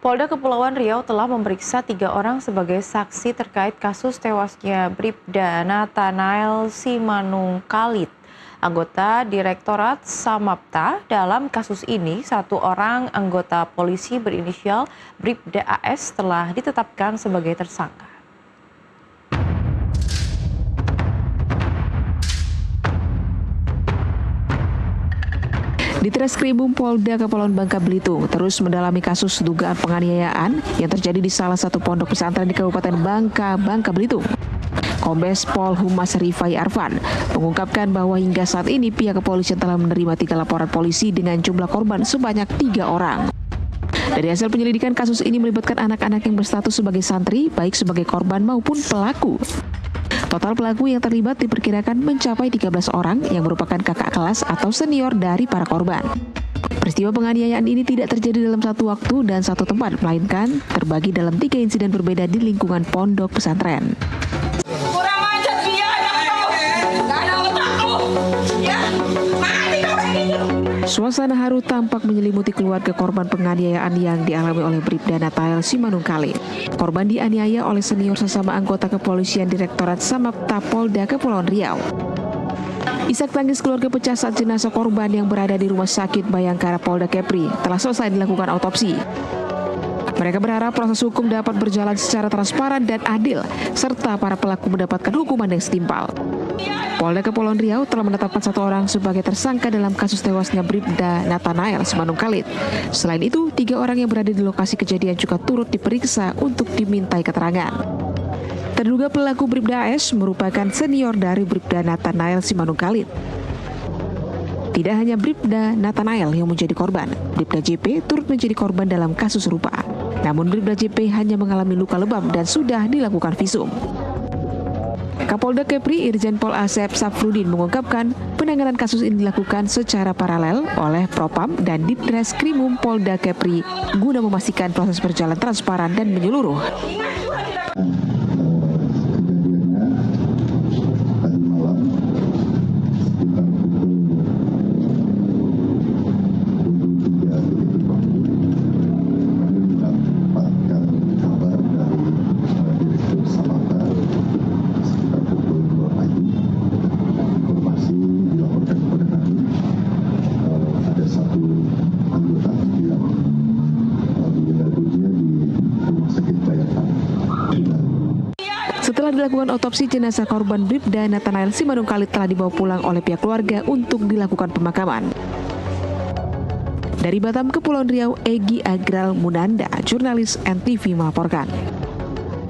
Polda Kepulauan Riau telah memeriksa 3 orang sebagai saksi terkait kasus tewasnya Bribda Nathanael Simanungkalit, anggota Direktorat Samapta. Dalam kasus ini, 1 orang anggota polisi berinisial Bribda AS telah ditetapkan sebagai tersangka. Di Treskrimum Polda Kepulauan Bangka Belitung terus mendalami kasus dugaan penganiayaan yang terjadi di salah satu pondok pesantren di Kabupaten Bangka Belitung. Kombes Pol Humas Rifai Arfan mengungkapkan bahwa hingga saat ini pihak kepolisian telah menerima 3 laporan polisi dengan jumlah korban sebanyak 3 orang. Dari hasil penyelidikan, kasus ini melibatkan anak-anak yang berstatus sebagai santri, baik sebagai korban maupun pelaku. Total pelaku yang terlibat diperkirakan mencapai 13 orang yang merupakan kakak kelas atau senior dari para korban. Peristiwa penganiayaan ini tidak terjadi dalam satu waktu dan satu tempat, melainkan terbagi dalam 3 insiden berbeda di lingkungan pondok pesantren. Kurang ajar dia, nggak ada otakku, ya mati kau kayak gitu. Suasana haru tampak menyelimuti keluarga korban penganiayaan yang dialami oleh Bribda Nathanael Simanungkalit. Korban dianiaya oleh senior sesama anggota kepolisian Direktorat Samapta Polda Kepulauan Riau. Isak tangis keluarga pecah saat jenazah korban yang berada di Rumah Sakit Bayangkara Polda Kepri telah selesai dilakukan otopsi. Mereka berharap proses hukum dapat berjalan secara transparan dan adil, serta para pelaku mendapatkan hukuman yang setimpal. Polda Kepulauan Riau telah menetapkan 1 orang sebagai tersangka dalam kasus tewasnya Bribda Nathanael Simanungkalit. Selain itu, 3 orang yang berada di lokasi kejadian juga turut diperiksa untuk dimintai keterangan. Terduga pelaku Bribda AS merupakan senior dari Bribda Nathanael Simanungkalit. Tidak hanya Bribda Nathanael yang menjadi korban, Bribda JP turut menjadi korban dalam kasus serupa. Namun Bribda JP hanya mengalami luka lebam dan sudah dilakukan visum. Kapolda Kepri Irjen Pol Asep Safrudin mengungkapkan penanganan kasus ini dilakukan secara paralel oleh Propam dan Ditreskrimum Polda Kepri guna memastikan proses berjalan transparan dan menyeluruh. Setelah dilakukan otopsi, jenazah korban Bribda Nathanael Simanungkalit telah dibawa pulang oleh pihak keluarga untuk dilakukan pemakaman. Dari Batam, Kepulauan Riau, Egy Agral Munanda, jurnalis NTV melaporkan.